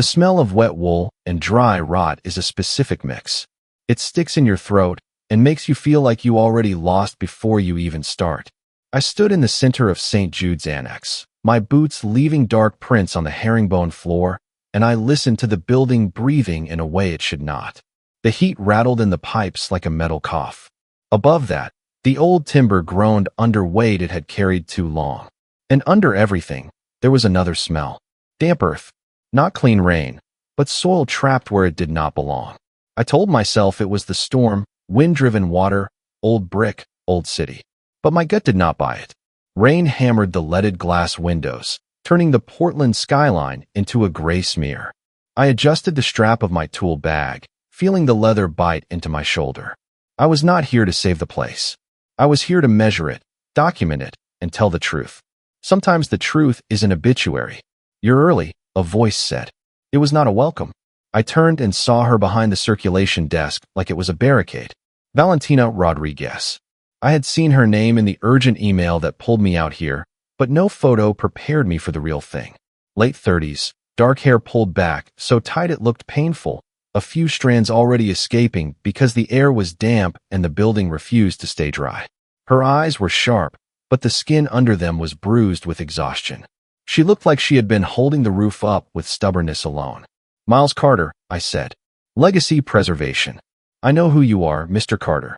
The smell of wet wool and dry rot is a specific mix. It sticks in your throat and makes you feel like you already lost before you even start. I stood in the center of St. Jude's Annex, my boots leaving dark prints on the herringbone floor, and I listened to the building breathing in a way it should not. The heat rattled in the pipes like a metal cough. Above that, the old timber groaned under weight it had carried too long. And under everything, there was another smell. Damp earth. Not clean rain, but soil trapped where it did not belong. I told myself it was the storm, wind-driven water, old brick, old city. But my gut did not buy it. Rain hammered the leaded glass windows, turning the Portland skyline into a gray smear. I adjusted the strap of my tool bag, feeling the leather bite into my shoulder. I was not here to save the place. I was here to measure it, document it, and tell the truth. Sometimes the truth is an obituary. "You're early," a voice said. It was not a welcome. I turned and saw her behind the circulation desk like it was a barricade. Valentina Rodriguez. I had seen her name in the urgent email that pulled me out here, but no photo prepared me for the real thing. Late 30s, dark hair pulled back, so tight it looked painful, a few strands already escaping because the air was damp and the building refused to stay dry. Her eyes were sharp, but the skin under them was bruised with exhaustion. She looked like she had been holding the roof up with stubbornness alone. "Miles Carter," I said. "Legacy preservation. I know who you are, Mr. Carter."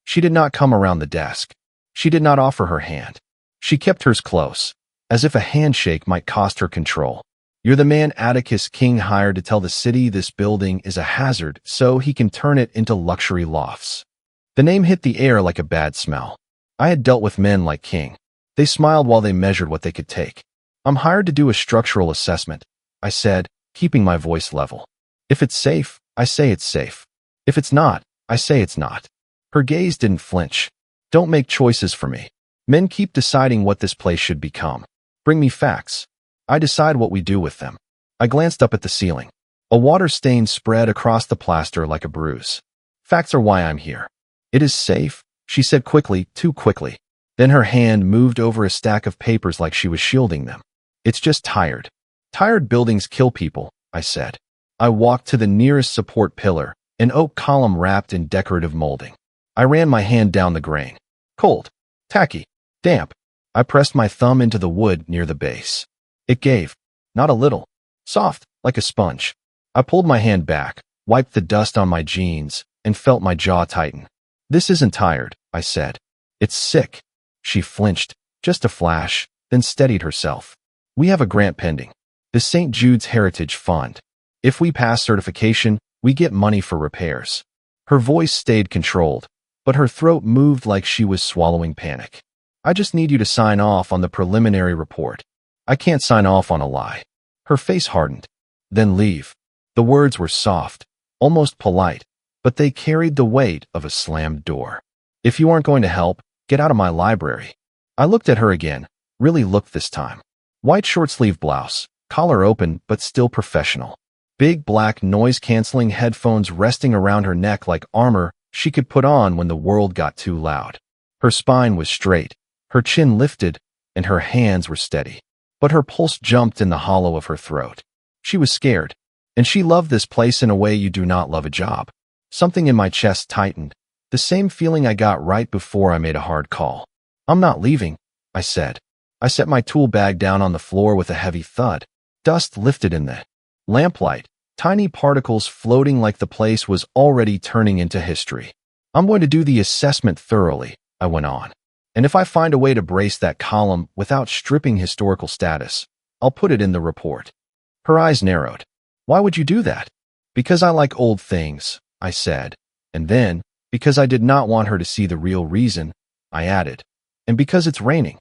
She did not come around the desk. She did not offer her hand. She kept hers close, as if a handshake might cost her control. "You're the man Atticus King hired to tell the city this building is a hazard so he can turn it into luxury lofts." The name hit the air like a bad smell. I had dealt with men like King. They smiled while they measured what they could take. "I'm hired to do a structural assessment," I said, keeping my voice level. "If it's safe, I say it's safe. If it's not, I say it's not." Her gaze didn't flinch. "Don't make choices for me. Men keep deciding what this place should become. Bring me facts. I decide what we do with them." I glanced up at the ceiling. A water stain spread across the plaster like a bruise. "Facts are why I'm here." "It is safe," she said quickly, too quickly. Then her hand moved over a stack of papers like she was shielding them. "It's just tired. Tired buildings kill people," I said. I walked to the nearest support pillar, an oak column wrapped in decorative molding. I ran my hand down the grain. Cold, tacky, damp. I pressed my thumb into the wood near the base. It gave, not a little, soft, like a sponge. I pulled my hand back, wiped the dust on my jeans, and felt my jaw tighten. "This isn't tired," I said. "It's sick." She flinched, just a flash, then steadied herself. "We have a grant pending. The St. Jude's Heritage Fund. If we pass certification, we get money for repairs." Her voice stayed controlled, but her throat moved like she was swallowing panic. "I just need you to sign off on the preliminary report. I can't sign off on a lie." Her face hardened. "Then leave." The words were soft, almost polite, but they carried the weight of a slammed door. "If you aren't going to help, get out of my library." I looked at her again, really looked this time. White short-sleeve blouse, collar open but still professional. Big black noise-canceling headphones resting around her neck like armor she could put on when the world got too loud. Her spine was straight, her chin lifted, and her hands were steady. But her pulse jumped in the hollow of her throat. She was scared, and she loved this place in a way you do not love a job. Something in my chest tightened, the same feeling I got right before I made a hard call. "I'm not leaving," I said. I set my tool bag down on the floor with a heavy thud. Dust lifted in the lamplight, tiny particles floating like the place was already turning into history. "I'm going to do the assessment thoroughly," I went on. "And if I find a way to brace that column without stripping historical status, I'll put it in the report." Her eyes narrowed. "Why would you do that?" "Because I like old things," I said. And then, because I did not want her to see the real reason, I added, "And because it's raining."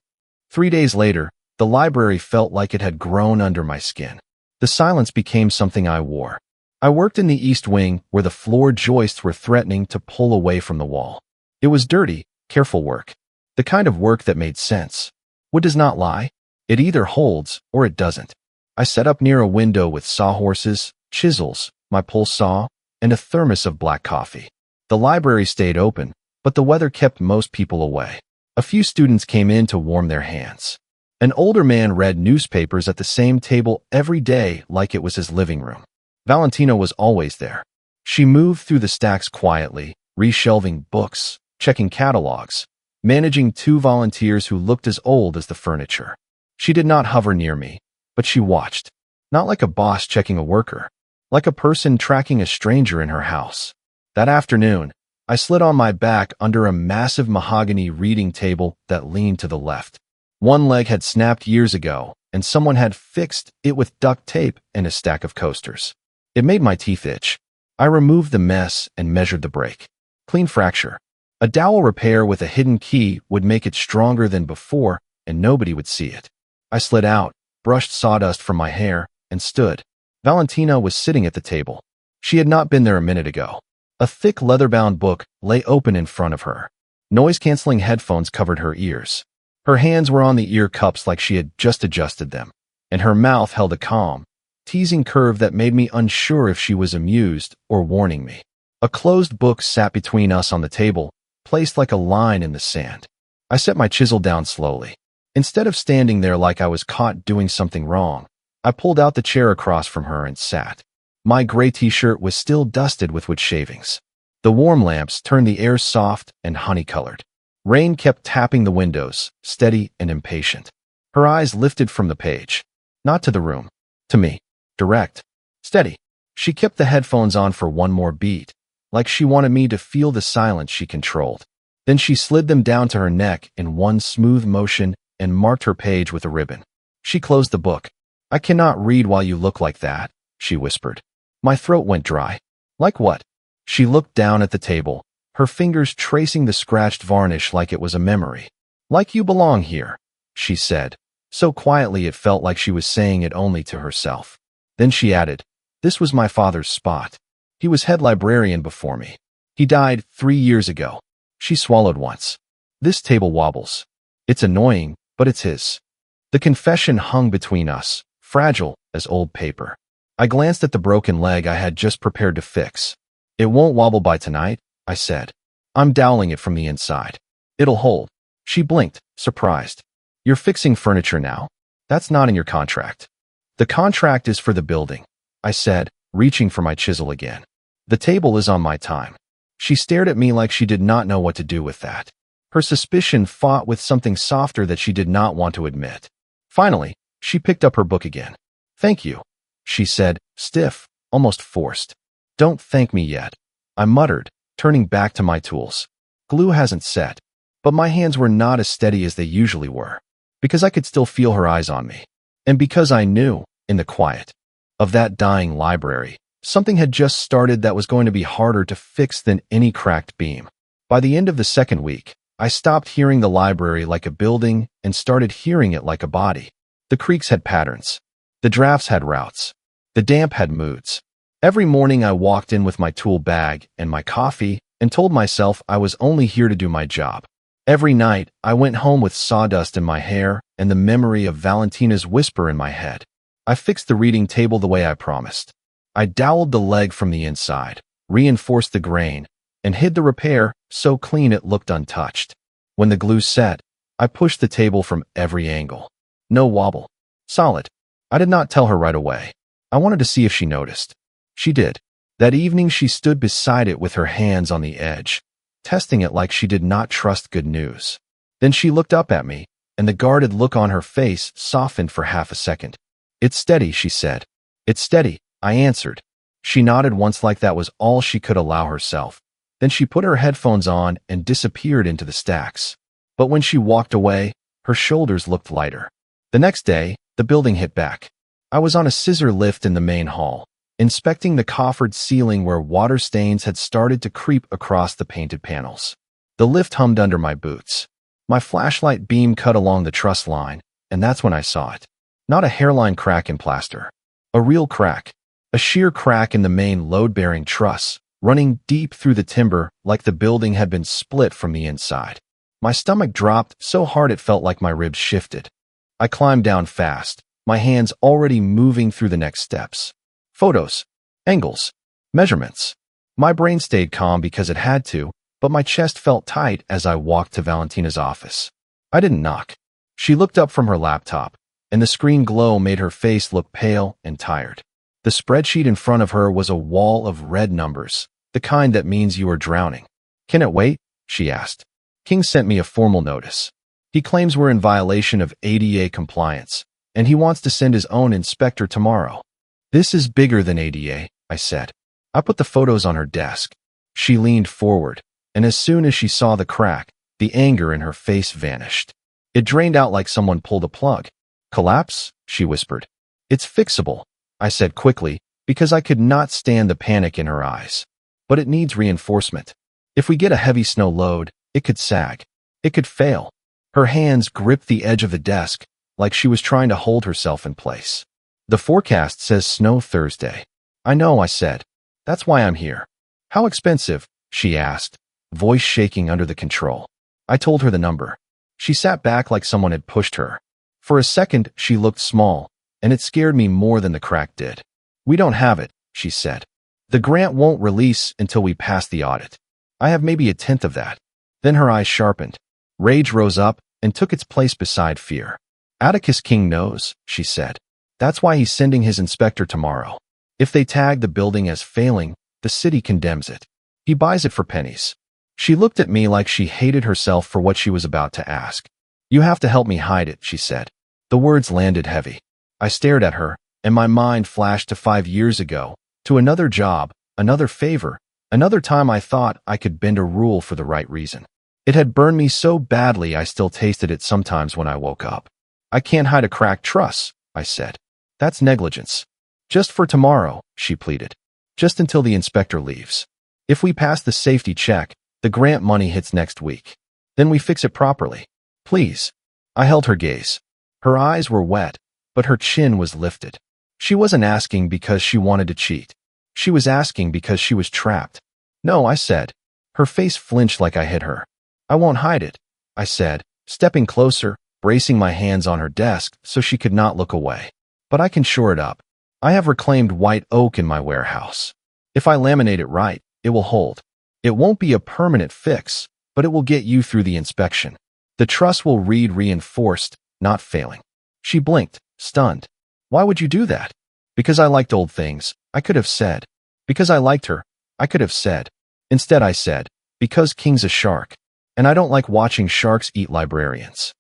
3 days later, the library felt like it had grown under my skin. The silence became something I wore. I worked in the East Wing where the floor joists were threatening to pull away from the wall. It was dirty, careful work. The kind of work that made sense. Wood does not lie. It either holds or it doesn't. I set up near a window with sawhorses, chisels, my pulse saw, and a thermos of black coffee. The library stayed open, but the weather kept most people away. A few students came in to warm their hands. An older man read newspapers at the same table every day like it was his living room. Valentina was always there. She moved through the stacks quietly, reshelving books, checking catalogs, managing two volunteers who looked as old as the furniture. She did not hover near me, but she watched. Not like a boss checking a worker, like a person tracking a stranger in her house. That afternoon, I slid on my back under a massive mahogany reading table that leaned to the left. One leg had snapped years ago, and someone had fixed it with duct tape and a stack of coasters. It made my teeth itch. I removed the mess and measured the break. Clean fracture. A dowel repair with a hidden key would make it stronger than before, and nobody would see it. I slid out, brushed sawdust from my hair, and stood. Valentina was sitting at the table. She had not been there a minute ago. A thick leather-bound book lay open in front of her. Noise-canceling headphones covered her ears. Her hands were on the ear cups like she had just adjusted them, and her mouth held a calm, teasing curve that made me unsure if she was amused or warning me. A closed book sat between us on the table, placed like a line in the sand. I set my chisel down slowly. Instead of standing there like I was caught doing something wrong, I pulled out the chair across from her and sat. My gray t-shirt was still dusted with wood shavings. The warm lamps turned the air soft and honey-colored. Rain kept tapping the windows, steady and impatient. Her eyes lifted from the page. Not to the room. To me. Direct. Steady. She kept the headphones on for one more beat, like she wanted me to feel the silence she controlled. Then she slid them down to her neck in one smooth motion and marked her page with a ribbon. She closed the book. "I cannot read while you look like that," she whispered. My throat went dry. Like what? She looked down at the table, her fingers tracing the scratched varnish like it was a memory. "Like you belong here," she said, so quietly it felt like she was saying it only to herself. Then she added, "This was my father's spot. He was head librarian before me. He died 3 years ago." She swallowed once. "This table wobbles. It's annoying, but it's his." The confession hung between us, fragile as old paper. I glanced at the broken leg I had just prepared to fix. "It won't wobble by tonight," I said. "I'm doweling it from the inside. It'll hold." She blinked, surprised. "You're fixing furniture now? That's not in your contract." "The contract is for the building," I said, reaching for my chisel again. "The table is on my time." She stared at me like she did not know what to do with that. Her suspicion fought with something softer that she did not want to admit. Finally, she picked up her book again. "Thank you," she said, stiff, almost forced. "Don't thank me yet," I muttered, turning back to my tools. Glue hasn't set, but my hands were not as steady as they usually were, because I could still feel her eyes on me, and because I knew, in the quiet of that dying library, something had just started that was going to be harder to fix than any cracked beam. By the end of the second week, I stopped hearing the library like a building and started hearing it like a body. The creaks had patterns. The drafts had routes. The damp had moods. Every morning I walked in with my tool bag and my coffee and told myself I was only here to do my job. Every night, I went home with sawdust in my hair and the memory of Valentina's whisper in my head. I fixed the reading table the way I promised. I doweled the leg from the inside, reinforced the grain, and hid the repair so clean it looked untouched. When the glue set, I pushed the table from every angle. No wobble. Solid. I did not tell her right away. I wanted to see if she noticed. She did. That evening she stood beside it with her hands on the edge, testing it like she did not trust good news. Then she looked up at me, and the guarded look on her face softened for half a second. "It's steady," she said. "It's steady," I answered. She nodded once like that was all she could allow herself. Then she put her headphones on and disappeared into the stacks. But when she walked away, her shoulders looked lighter. The next day, the building hit back. I was on a scissor lift in the main hall, inspecting the coffered ceiling where water stains had started to creep across the painted panels. The lift hummed under my boots. My flashlight beam cut along the truss line, and that's when I saw it. Not a hairline crack in plaster. A real crack. A sheer crack in the main load-bearing truss, running deep through the timber like the building had been split from the inside. My stomach dropped so hard it felt like my ribs shifted. I climbed down fast, my hands already moving through the next steps. Photos, angles, measurements. My brain stayed calm because it had to, but my chest felt tight as I walked to Valentina's office. I didn't knock. She looked up from her laptop, and the screen glow made her face look pale and tired. The spreadsheet in front of her was a wall of red numbers, the kind that means you are drowning. "Can it wait?" she asked. "King sent me a formal notice. He claims we're in violation of ADA compliance, and he wants to send his own inspector tomorrow." "This is bigger than ADA," I said. I put the photos on her desk. She leaned forward, and as soon as she saw the crack, the anger in her face vanished. It drained out like someone pulled a plug. "Collapse?" she whispered. "It's fixable," I said quickly, because I could not stand the panic in her eyes. "But it needs reinforcement. If we get a heavy snow load, it could sag. It could fail." Her hands gripped the edge of the desk, like she was trying to hold herself in place. "The forecast says snow Thursday." "I know," I said. "That's why I'm here." "How expensive?" she asked, voice shaking under the control. I told her the number. She sat back like someone had pushed her. For a second, she looked small, and it scared me more than the crack did. "We don't have it," she said. "The grant won't release until we pass the audit. I have maybe a tenth of that." Then her eyes sharpened. Rage rose up and took its place beside fear. "Atticus King knows," she said. "That's why he's sending his inspector tomorrow. If they tag the building as failing, the city condemns it. He buys it for pennies." She looked at me like she hated herself for what she was about to ask. "You have to help me hide it," she said. The words landed heavy. I stared at her, and my mind flashed to 5 years ago, to another job, another favor, another time I thought I could bend a rule for the right reason. It had burned me so badly I still tasted it sometimes when I woke up. "I can't hide a cracked truss," I said. "That's negligence." "Just for tomorrow," she pleaded. "Just until the inspector leaves. If we pass the safety check, the grant money hits next week. Then we fix it properly. Please." I held her gaze. Her eyes were wet, but her chin was lifted. She wasn't asking because she wanted to cheat. She was asking because she was trapped. "No," I said. Her face flinched like I hit her. "I won't hide it," I said, stepping closer, bracing my hands on her desk so she could not look away. "But I can shore it up. I have reclaimed white oak in my warehouse. If I laminate it right, it will hold. It won't be a permanent fix, but it will get you through the inspection. The truss will read reinforced, not failing." She blinked, stunned. "Why would you do that?" "Because I liked old things," I could have said. "Because I liked her," I could have said. Instead I said, "Because King's a shark, and I don't like watching sharks eat librarians."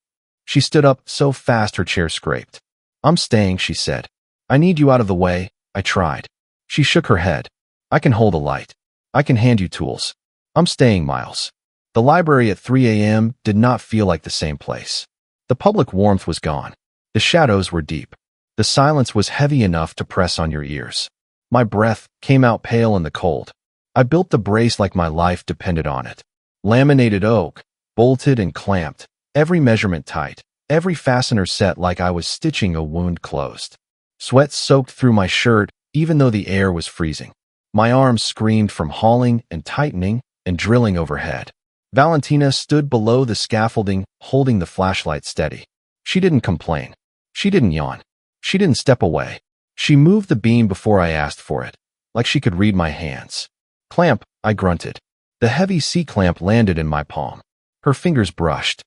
She stood up so fast her chair scraped. "I'm staying," she said. "I need you out of the way." I tried. She shook her head. "I can hold a light. I can hand you tools. I'm staying, Miles." The library at 3 a.m. did not feel like the same place. The public warmth was gone. The shadows were deep. The silence was heavy enough to press on your ears. My breath came out pale in the cold. I built the brace like my life depended on it. Laminated oak, bolted and clamped, every measurement tight, every fastener set like I was stitching a wound closed. Sweat soaked through my shirt, even though the air was freezing. My arms screamed from hauling and tightening and drilling overhead. Valentina stood below the scaffolding, holding the flashlight steady. She didn't complain. She didn't yawn. She didn't step away. She moved the beam before I asked for it, like she could read my hands. "Clamp," I grunted. The heavy C-clamp landed in my palm. Her fingers brushed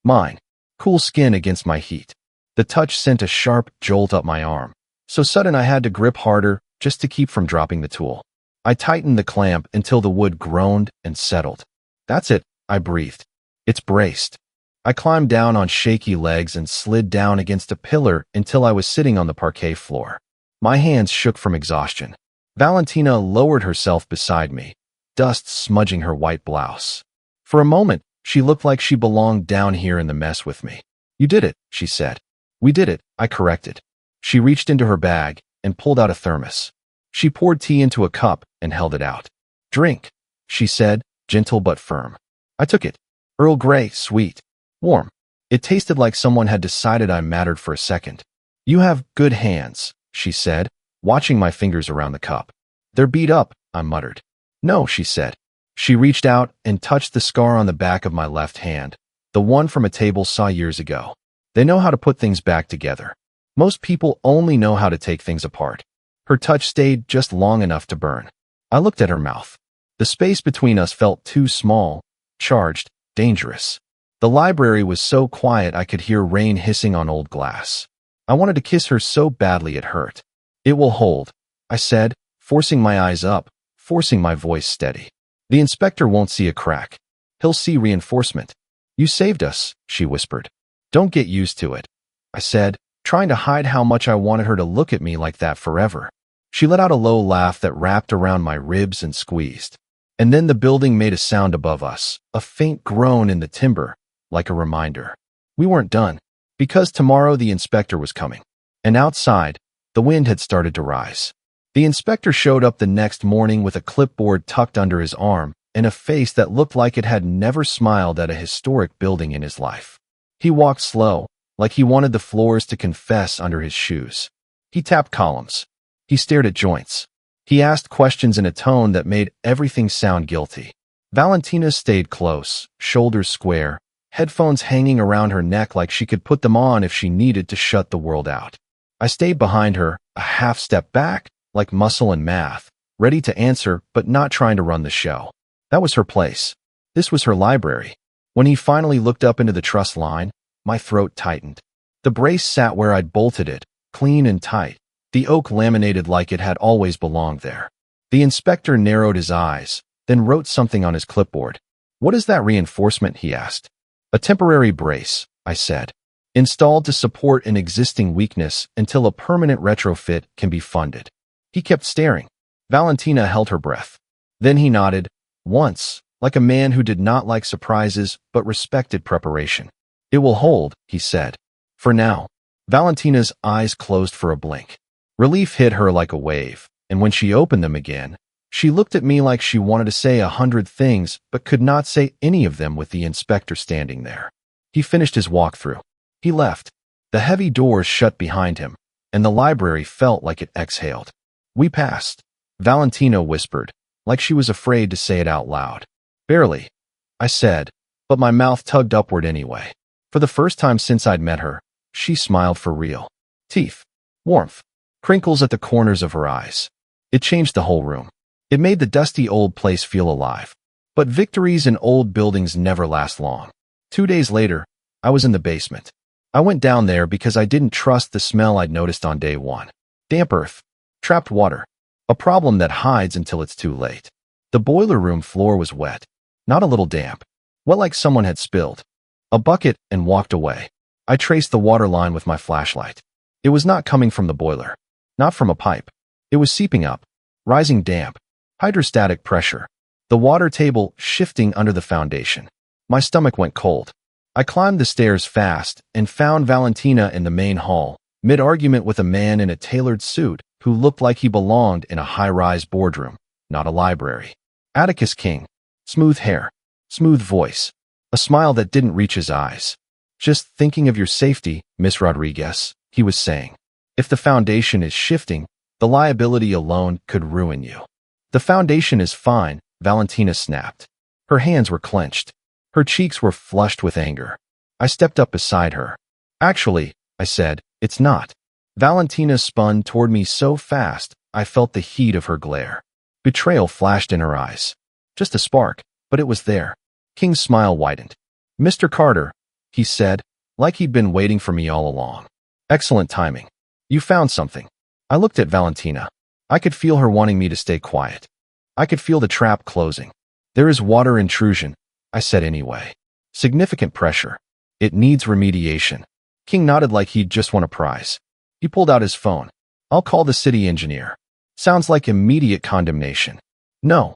mine, cool skin against my heat. The touch sent a sharp jolt up my arm, so sudden I had to grip harder just to keep from dropping the tool. I tightened the clamp until the wood groaned and settled. "That's it," I breathed. "It's braced." I climbed down on shaky legs and slid down against a pillar until I was sitting on the parquet floor. My hands shook from exhaustion. Valentina lowered herself beside me, dust smudging her white blouse. For a moment, she looked like she belonged down here in the mess with me. "You did it," she said. "We did it," I corrected. She reached into her bag and pulled out a thermos. She poured tea into a cup and held it out. "Drink," she said, gentle but firm. I took it. Earl Grey, sweet, warm. It tasted like someone had decided I mattered for a second. "You have good hands," she said, watching my fingers around the cup. "They're beat up," I muttered. "No," she said. She reached out and touched the scar on the back of my left hand, the one from a table saw years ago. "They know how to put things back together. Most people only know how to take things apart." Her touch stayed just long enough to burn. I looked at her mouth. The space between us felt too small, charged, dangerous. The library was so quiet I could hear rain hissing on old glass. I wanted to kiss her so badly it hurt. "It will hold," I said, forcing my eyes up, forcing my voice steady. "The inspector won't see a crack. He'll see reinforcement." "You saved us," she whispered. "Don't get used to it," I said, trying to hide how much I wanted her to look at me like that forever. She let out a low laugh that wrapped around my ribs and squeezed. And then the building made a sound above us, a faint groan in the timber, like a reminder. We weren't done, because tomorrow the inspector was coming. And outside, the wind had started to rise. The inspector showed up the next morning with a clipboard tucked under his arm and a face that looked like it had never smiled at a historic building in his life. He walked slow, like he wanted the floors to confess under his shoes. He tapped columns. He stared at joints. He asked questions in a tone that made everything sound guilty. Valentina stayed close, shoulders square, headphones hanging around her neck like she could put them on if she needed to shut the world out. I stayed behind her, a half step back, like muscle and math, ready to answer but not trying to run the show. That was her place. This was her library. When he finally looked up into the truss line, my throat tightened. The brace sat where I'd bolted it, clean and tight, the oak laminated like it had always belonged there. The inspector narrowed his eyes, then wrote something on his clipboard. "What is that reinforcement?" he asked. "A temporary brace," I said, "installed to support an existing weakness until a permanent retrofit can be funded." He kept staring. Valentina held her breath. Then he nodded, once, like a man who did not like surprises but respected preparation. "It will hold," he said. "For now." Valentina's eyes closed for a blink. Relief hit her like a wave, and when she opened them again, she looked at me like she wanted to say 100 things but could not say any of them with the inspector standing there. He finished his walkthrough. He left. The heavy doors shut behind him, and the library felt like it exhaled. "We passed," Valentina whispered, like she was afraid to say it out loud. "Barely," I said, but my mouth tugged upward anyway. For the first time since I'd met her, she smiled for real. Teeth. Warmth. Crinkles at the corners of her eyes. It changed the whole room. It made the dusty old place feel alive. But victories in old buildings never last long. 2 days later, I was in the basement. I went down there because I didn't trust the smell I'd noticed on day one. Damp earth. Trapped water. A problem that hides until it's too late. The boiler room floor was wet. Not a little damp. Wet like someone had spilled a bucket and walked away. I traced the water line with my flashlight. It was not coming from the boiler. Not from a pipe. It was seeping up. Rising damp. Hydrostatic pressure. The water table shifting under the foundation. My stomach went cold. I climbed the stairs fast and found Valentina in the main hall, mid-argument with a man in a tailored suit who looked like he belonged in a high-rise boardroom, not a library. Atticus King. Smooth hair. Smooth voice. A smile that didn't reach his eyes. "Just thinking of your safety, Miss Rodriguez," he was saying. "If the foundation is shifting, the liability alone could ruin you." "The foundation is fine," Valentina snapped. Her hands were clenched. Her cheeks were flushed with anger. I stepped up beside her. "Actually," I said, "it's not." Valentina spun toward me so fast, I felt the heat of her glare. Betrayal flashed in her eyes. Just a spark, but it was there. King's smile widened. "Mr. Carter," he said, like he'd been waiting for me all along. "Excellent timing. You found something." I looked at Valentina. I could feel her wanting me to stay quiet. I could feel the trap closing. "There is water intrusion," I said anyway. "Significant pressure. It needs remediation." King nodded like he'd just won a prize. He pulled out his phone. "I'll call the city engineer." Sounds like immediate condemnation. "No,"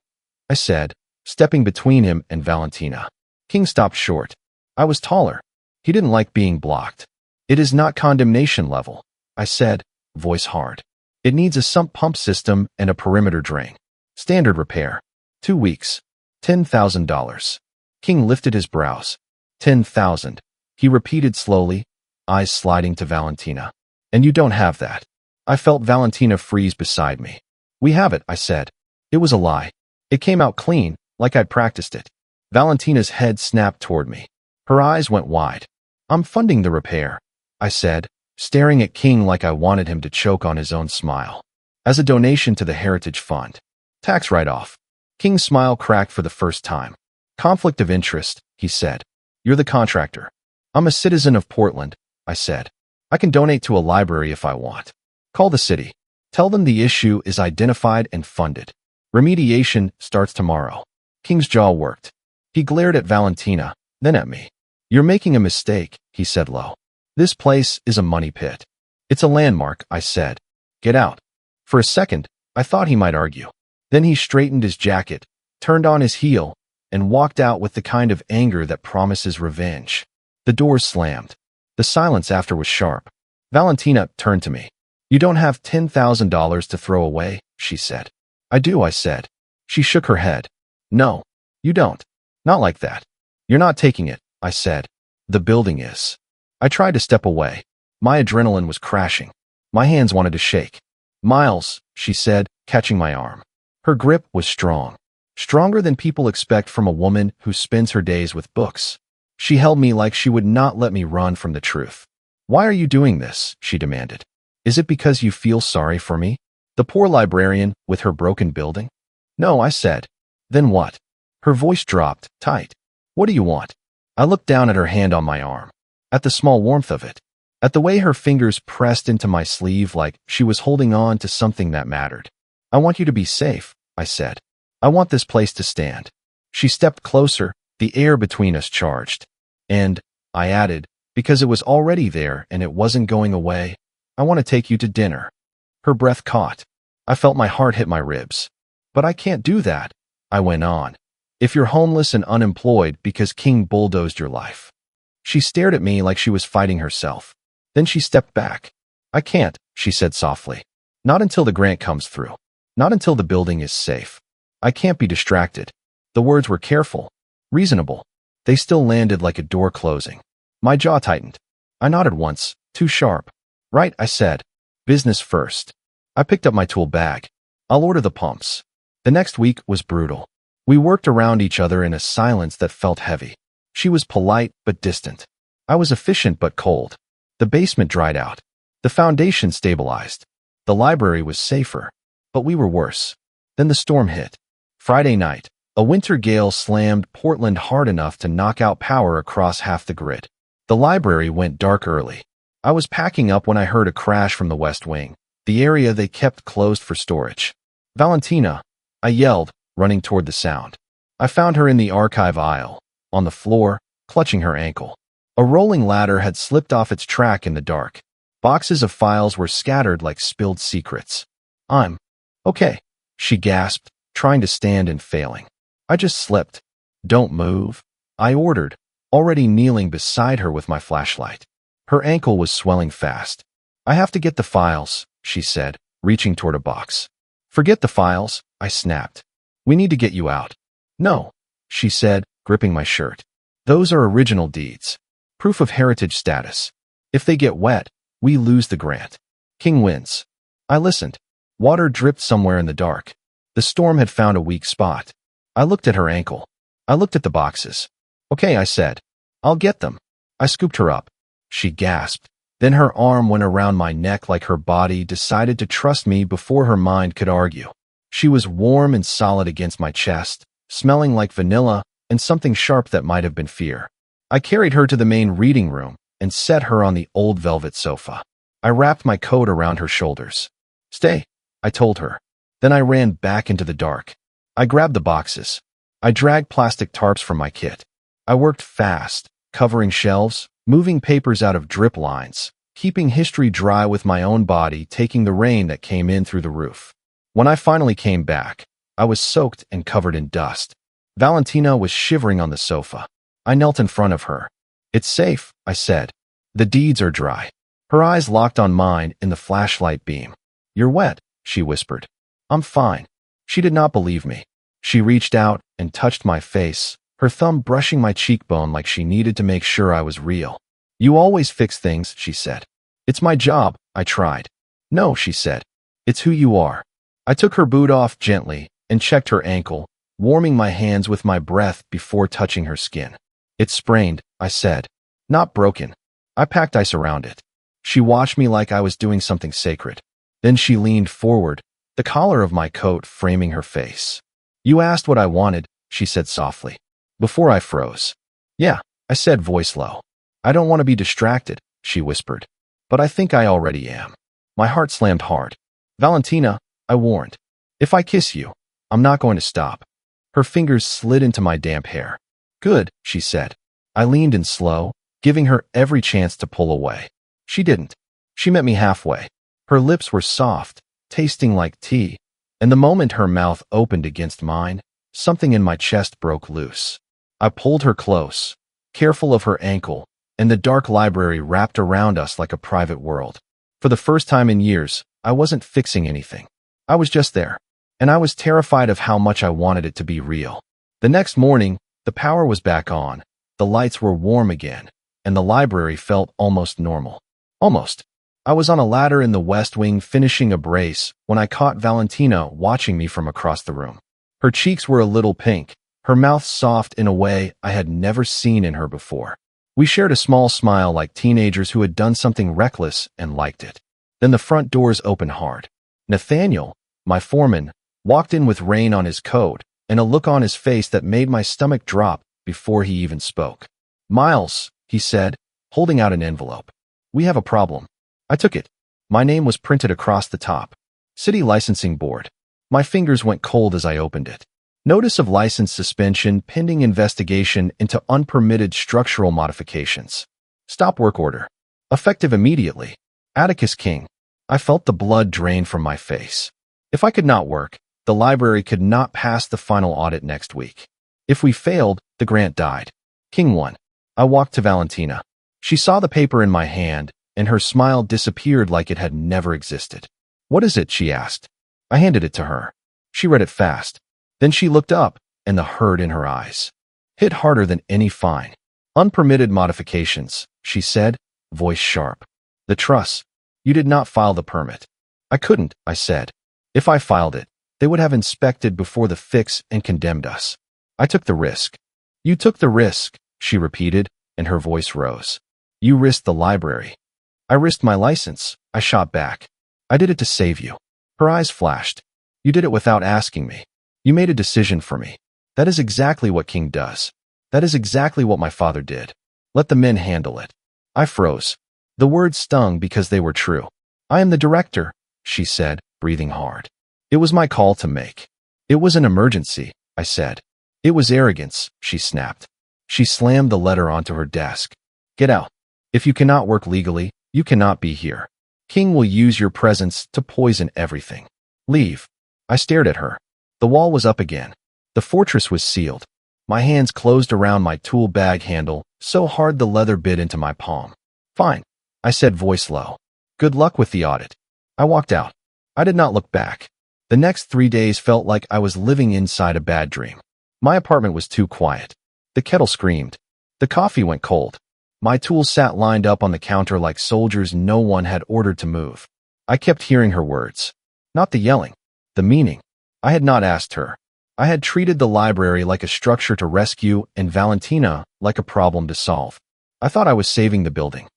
I said, stepping between him and Valentina. King stopped short. I was taller. He didn't like being blocked. "It is not condemnation level," I said, voice hard. "It needs a sump pump system and a perimeter drain. Standard repair. 2 weeks. $10,000. King lifted his brows. 10,000. He repeated slowly, eyes sliding to Valentina. "And you don't have that." I felt Valentina freeze beside me. "We have it," I said. It was a lie. It came out clean, like I'd practiced it. Valentina's head snapped toward me. Her eyes went wide. "I'm funding the repair," I said, staring at King like I wanted him to choke on his own smile. "As a donation to the Heritage Fund. Tax write-off." King's smile cracked for the first time. "Conflict of interest," he said. You're the contractor. I'm a citizen of Portland, I said. I can donate to a library if I want. Call the city. Tell them the issue is identified and funded. Remediation starts tomorrow. King's jaw worked. He glared at Valentina, then at me. You're making a mistake, he said low. This place is a money pit. It's a landmark, I said. Get out. For a second, I thought he might argue. Then he straightened his jacket, turned on his heel, and walked out with the kind of anger that promises revenge. The doors slammed. The silence after was sharp. Valentina turned to me. You don't have $10,000 to throw away, she said. I do, I said. She shook her head. No, you don't. Not like that. You're not taking it, I said. The building is. I tried to step away. My adrenaline was crashing. My hands wanted to shake. Miles, she said, catching my arm. Her grip was strong. Stronger than people expect from a woman who spends her days with books. She held me like she would not let me run from the truth. Why are you doing this? She demanded. Is it because you feel sorry for me? The poor librarian with her broken building? No, I said. Then what? Her voice dropped, tight. What do you want? I looked down at her hand on my arm. At the small warmth of it. At the way her fingers pressed into my sleeve like she was holding on to something that mattered. I want you to be safe, I said. I want this place to stand. She stepped closer, the air between us charged. And, I added, because it was already there and it wasn't going away, I want to take you to dinner. Her breath caught. I felt my heart hit my ribs. But I can't do that, I went on. If you're homeless and unemployed because King bulldozed your life. She stared at me like she was fighting herself. Then she stepped back. I can't, she said softly. Not until the grant comes through. Not until the building is safe. I can't be distracted. The words were careful, reasonable. They still landed like a door closing. My jaw tightened. I nodded once, too sharp. Right, I said. Business first. I picked up my tool bag. I'll order the pumps. The next week was brutal. We worked around each other in a silence that felt heavy. She was polite but distant. I was efficient but cold. The basement dried out. The foundation stabilized. The library was safer. But we were worse. Then the storm hit. Friday night, a winter gale slammed Portland hard enough to knock out power across half the grid. The library went dark early. I was packing up when I heard a crash from the west wing, the area they kept closed for storage. Valentina, I yelled, running toward the sound. I found her in the archive aisle, on the floor, clutching her ankle. A rolling ladder had slipped off its track in the dark. Boxes of files were scattered like spilled secrets. I'm okay, she gasped, trying to stand and failing. I just slipped. Don't move, I ordered, already kneeling beside her with my flashlight. Her ankle was swelling fast. I have to get the files, she said, reaching toward a box. Forget the files, I snapped. We need to get you out. No, she said, gripping my shirt. Those are original deeds. Proof of heritage status. If they get wet, we lose the grant. King wins. I listened. Water dripped somewhere in the dark. The storm had found a weak spot. I looked at her ankle. I looked at the boxes. Okay, I said. I'll get them. I scooped her up. She gasped. Then her arm went around my neck like her body decided to trust me before her mind could argue. She was warm and solid against my chest, smelling like vanilla and something sharp that might have been fear. I carried her to the main reading room and set her on the old velvet sofa. I wrapped my coat around her shoulders. Stay, I told her. Then I ran back into the dark. I grabbed the boxes. I dragged plastic tarps from my kit. I worked fast, covering shelves, moving papers out of drip lines, keeping history dry with my own body taking the rain that came in through the roof. When I finally came back, I was soaked and covered in dust. Valentina was shivering on the sofa. I knelt in front of her. It's safe, I said. The deeds are dry. Her eyes locked on mine in the flashlight beam. You're wet, she whispered. I'm fine. She did not believe me. She reached out and touched my face, her thumb brushing my cheekbone like she needed to make sure I was real. You always fix things, she said. It's my job, I tried. No, she said. It's who you are. I took her boot off gently and checked her ankle, warming my hands with my breath before touching her skin. It's sprained, I said. Not broken. I packed ice around it. She watched me like I was doing something sacred. Then she leaned forward, the collar of my coat framing her face. You asked what I wanted, she said softly. Before I froze. Yeah, I said, voice low. I don't want to be distracted, she whispered. But I think I already am. My heart slammed hard. Valentina, I warned. If I kiss you, I'm not going to stop. Her fingers slid into my damp hair. Good, she said. I leaned in slow, giving her every chance to pull away. She didn't. She met me halfway. Her lips were soft, tasting like tea, and the moment her mouth opened against mine, something in my chest broke loose. I pulled her close, careful of her ankle, and the dark library wrapped around us like a private world. For the first time in years, I wasn't fixing anything. I was just there, and I was terrified of how much I wanted it to be real. The next morning, the power was back on, the lights were warm again, and the library felt almost normal. Almost. I was on a ladder in the West Wing finishing a brace when I caught Valentina watching me from across the room. Her cheeks were a little pink, her mouth soft in a way I had never seen in her before. We shared a small smile like teenagers who had done something reckless and liked it. Then the front doors opened hard. Nathaniel, my foreman, walked in with rain on his coat and a look on his face that made my stomach drop before he even spoke. Miles, he said, holding out an envelope. We have a problem. I took it. My name was printed across the top. City Licensing Board. My fingers went cold as I opened it. Notice of license suspension pending investigation into unpermitted structural modifications. Stop work order. Effective immediately. Atticus King. I felt the blood drain from my face. If I could not work, the library could not pass the final audit next week. If we failed, the grant died. King won. I walked to Valentina. She saw the paper in my hand, and her smile disappeared like it had never existed. What is it? She asked. I handed it to her. She read it fast. Then she looked up, and the hurt in her eyes hit harder than any fine. Unpermitted modifications, she said, voice sharp. The truss. You did not file the permit. I couldn't, I said. If I filed it, they would have inspected before the fix and condemned us. I took the risk. You took the risk, she repeated, and her voice rose. You risked the library. I risked my license, I shot back. I did it to save you. Her eyes flashed. You did it without asking me. You made a decision for me. That is exactly what King does. That is exactly what my father did. Let the men handle it. I froze. The words stung because they were true. I am the director, she said, breathing hard. It was my call to make. It was an emergency, I said. It was arrogance, she snapped. She slammed the letter onto her desk. Get out. If you cannot work legally, you cannot be here. King will use your presence to poison everything. Leave. I stared at her. The wall was up again. The fortress was sealed. My hands closed around my tool bag handle, so hard the leather bit into my palm. Fine, I said, voice low. Good luck with the audit. I walked out. I did not look back. The next 3 days felt like I was living inside a bad dream. My apartment was too quiet. The kettle screamed. The coffee went cold. My tools sat lined up on the counter like soldiers no one had ordered to move. I kept hearing her words. Not the yelling. The meaning. I had not asked her. I had treated the library like a structure to rescue and Valentina like a problem to solve. I thought I was saving the building.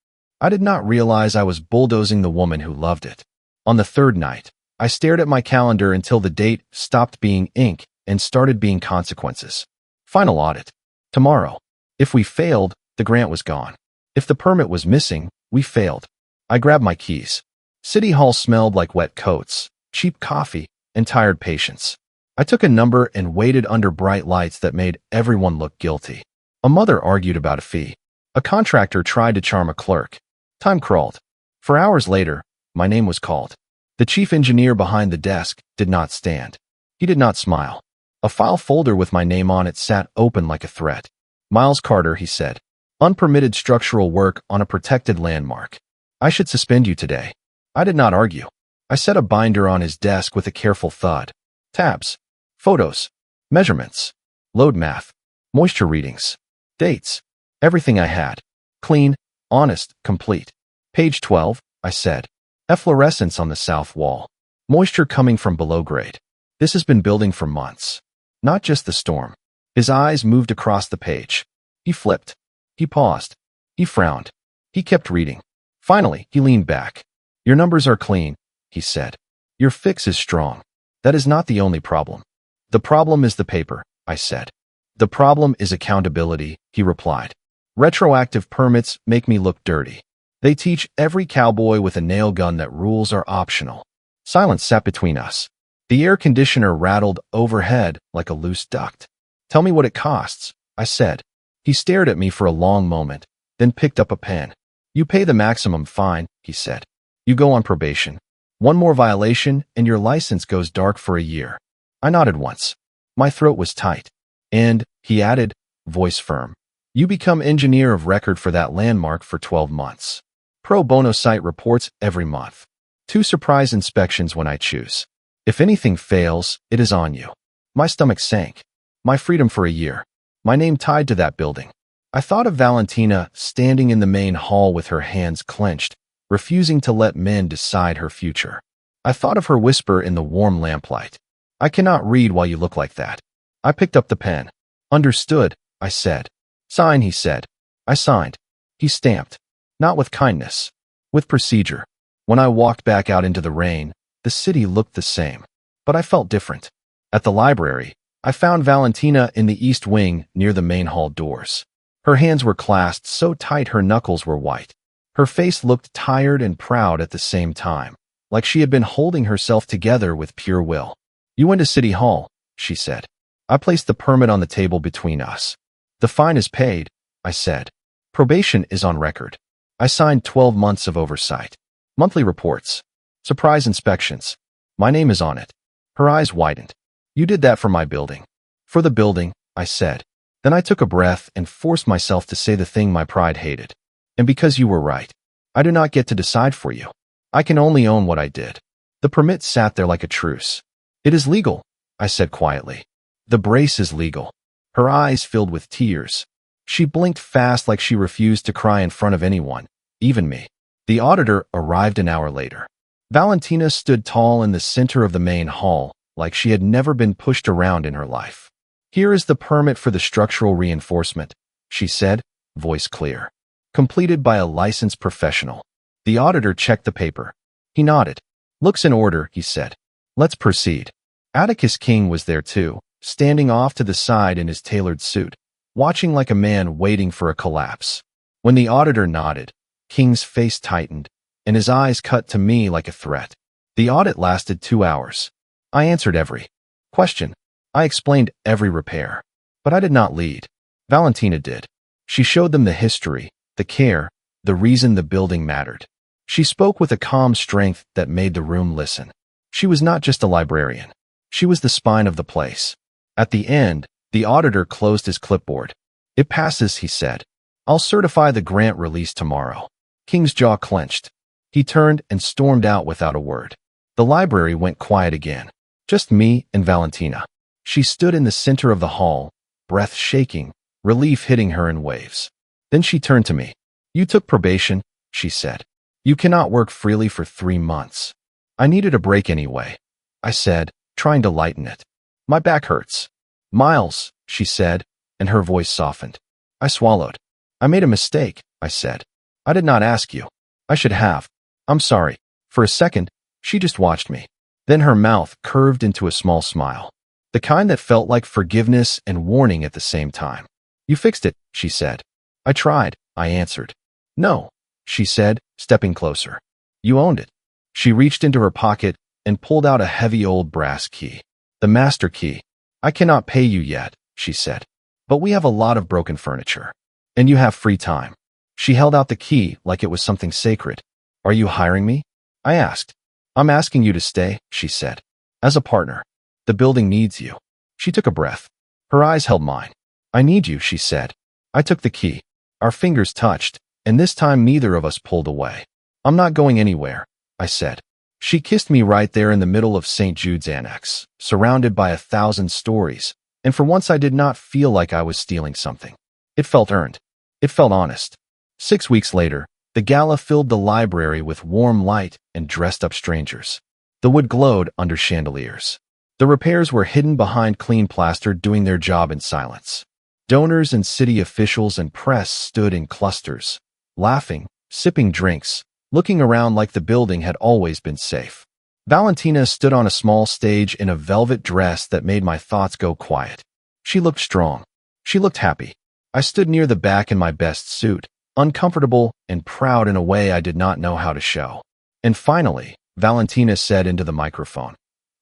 I did not realize I was bulldozing the woman who loved it. On the third night, I stared at my calendar until the date stopped being ink and started being consequences. Final audit. Tomorrow. If we failed, the grant was gone. If the permit was missing, we failed. I grabbed my keys. City Hall smelled like wet coats, cheap coffee, and tired patients. I took a number and waited under bright lights that made everyone look guilty. A mother argued about a fee. A contractor tried to charm a clerk. Time crawled. For hours later, my name was called. The chief engineer behind the desk did not stand. He did not smile. A file folder with my name on it sat open like a threat. Miles Carter, he said. Unpermitted structural work on a protected landmark. I should suspend you today. I did not argue. I set a binder on his desk with a careful thud. Tabs. Photos. Measurements. Load math. Moisture readings. Dates. Everything I had. Clean, honest, complete. Page 12, I said. Efflorescence on the south wall. Moisture coming from below grade. This has been building for months. Not just the storm. His eyes moved across the page. He flipped. He paused. He frowned. He kept reading. Finally, he leaned back. Your numbers are clean, he said. Your fix is strong. That is not the only problem. The problem is the paper, I said. The problem is accountability, he replied. Retroactive permits make me look dirty. They teach every cowboy with a nail gun that rules are optional. Silence sat between us. The air conditioner rattled overhead like a loose duct. Tell me what it costs, I said. He stared at me for a long moment, then picked up a pen. You pay the maximum fine, he said. You go on probation. One more violation and your license goes dark for a year. I nodded once. My throat was tight. And, he added, voice firm, you become engineer of record for that landmark for 12 months. Pro bono site reports every month. 2 surprise inspections when I choose. If anything fails, it is on you. My stomach sank. My freedom for a year. My name tied to that building. I thought of Valentina standing in the main hall with her hands clenched, refusing to let men decide her future. I thought of her whisper in the warm lamplight. I cannot read while you look like that. I picked up the pen. Understood, I said. Sign, he said. I signed. He stamped. Not with kindness. With procedure. When I walked back out into the rain, the city looked the same. But I felt different. At the library, I found Valentina in the east wing near the main hall doors. Her hands were clasped so tight her knuckles were white. Her face looked tired and proud at the same time, like she had been holding herself together with pure will. You went to City Hall, she said. I placed the permit on the table between us. The fine is paid, I said. Probation is on record. I signed 12 months of oversight. Monthly reports. Surprise inspections. My name is on it. Her eyes widened. You did that for my building. For the building, I said. Then I took a breath and forced myself to say the thing my pride hated. And because you were right, I do not get to decide for you. I can only own what I did. The permit sat there like a truce. It is legal, I said quietly. The brace is legal. Her eyes filled with tears. She blinked fast like she refused to cry in front of anyone, even me. The auditor arrived an hour later. Valentina stood tall in the center of the main hall, like she had never been pushed around in her life. Here is the permit for the structural reinforcement, she said, voice clear. Completed by a licensed professional. The auditor checked the paper. He nodded. Looks in order, he said. Let's proceed. Atticus King was there too, standing off to the side in his tailored suit, watching like a man waiting for a collapse. When the auditor nodded, King's face tightened, and his eyes cut to me like a threat. The audit lasted 2 hours. I answered every question. I explained every repair. But I did not lead. Valentina did. She showed them the history, the care, the reason the building mattered. She spoke with a calm strength that made the room listen. She was not just a librarian. She was the spine of the place. At the end, the auditor closed his clipboard. It passes, he said. I'll certify the grant release tomorrow. King's jaw clenched. He turned and stormed out without a word. The library went quiet again. Just me and Valentina. She stood in the center of the hall, breath shaking, relief hitting her in waves. Then she turned to me. You took probation, she said. You cannot work freely for 3 months. I needed a break anyway, I said, trying to lighten it. My back hurts. Miles, she said, and her voice softened. I swallowed. I made a mistake, I said. I did not ask you. I should have. I'm sorry. For a second, she just watched me. Then her mouth curved into a small smile. The kind that felt like forgiveness and warning at the same time. You fixed it, she said. I tried, I answered. No, she said, stepping closer. You owned it. She reached into her pocket and pulled out a heavy old brass key. The master key. I cannot pay you yet, she said. But we have a lot of broken furniture. And you have free time. She held out the key like it was something sacred. Are you hiring me? I asked. I'm asking you to stay, she said. As a partner. The building needs you. She took a breath. Her eyes held mine. I need you, she said. I took the key. Our fingers touched, and this time neither of us pulled away. I'm not going anywhere, I said. She kissed me right there in the middle of St. Jude's Annex, surrounded by 1,000 stories, and for once I did not feel like I was stealing something. It felt earned. It felt honest. 6 weeks later, the gala filled the library with warm light and dressed-up strangers. The wood glowed under chandeliers. The repairs were hidden behind clean plaster doing their job in silence. Donors and city officials and press stood in clusters, laughing, sipping drinks, looking around like the building had always been safe. Valentina stood on a small stage in a velvet dress that made my thoughts go quiet. She looked strong. She looked happy. I stood near the back in my best suit, uncomfortable and proud in a way I did not know how to show. And finally, Valentina said into the microphone,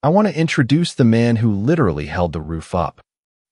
"I want to introduce the man who literally held the roof up."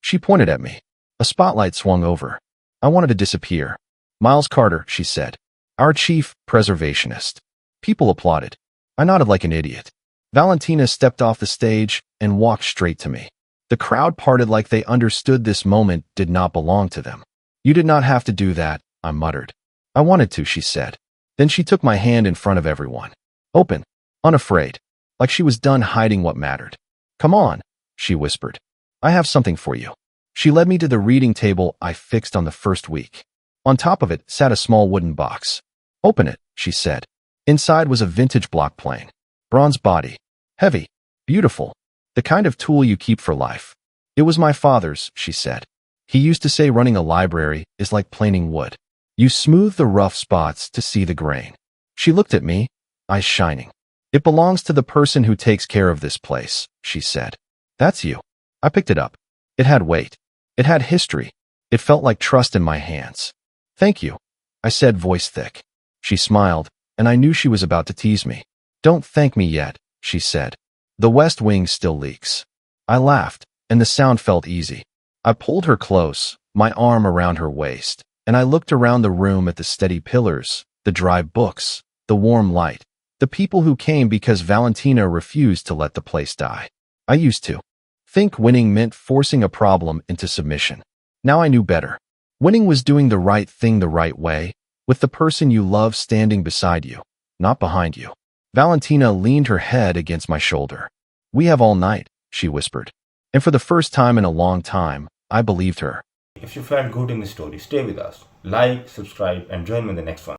She pointed at me. A spotlight swung over. I wanted to disappear. "Miles Carter," she said, "our chief preservationist." People applauded. I nodded like an idiot. Valentina stepped off the stage and walked straight to me. The crowd parted like they understood this moment did not belong to them. "You did not have to do that," I muttered. "I wanted to," she said. Then she took my hand in front of everyone. Open, unafraid, like she was done hiding what mattered. "Come on," she whispered. "I have something for you." She led me to the reading table I fixed on the first week. On top of it sat a small wooden box. "Open it," she said. Inside was a vintage block plane. Bronze body. Heavy. Beautiful. The kind of tool you keep for life. "It was my father's," she said. "He used to say running a library is like planing wood. You smooth the rough spots to see the grain." She looked at me, eyes shining. "It belongs to the person who takes care of this place," she said. "That's you." I picked it up. It had weight. It had history. It felt like trust in my hands. "Thank you," I said, voice thick. She smiled, and I knew she was about to tease me. "Don't thank me yet," she said. "The West Wing still leaks." I laughed, and the sound felt easy. I pulled her close, my arm around her waist, and I looked around the room at the steady pillars, the dry books, the warm light, the people who came because Valentina refused to let the place die. I used to think winning meant forcing a problem into submission. Now I knew better. Winning was doing the right thing the right way, with the person you love standing beside you, not behind you. Valentina leaned her head against my shoulder. "We have all night," she whispered. And for the first time in a long time, I believed her. If you felt good in the story, stay with us. Like, subscribe, and join me in the next one.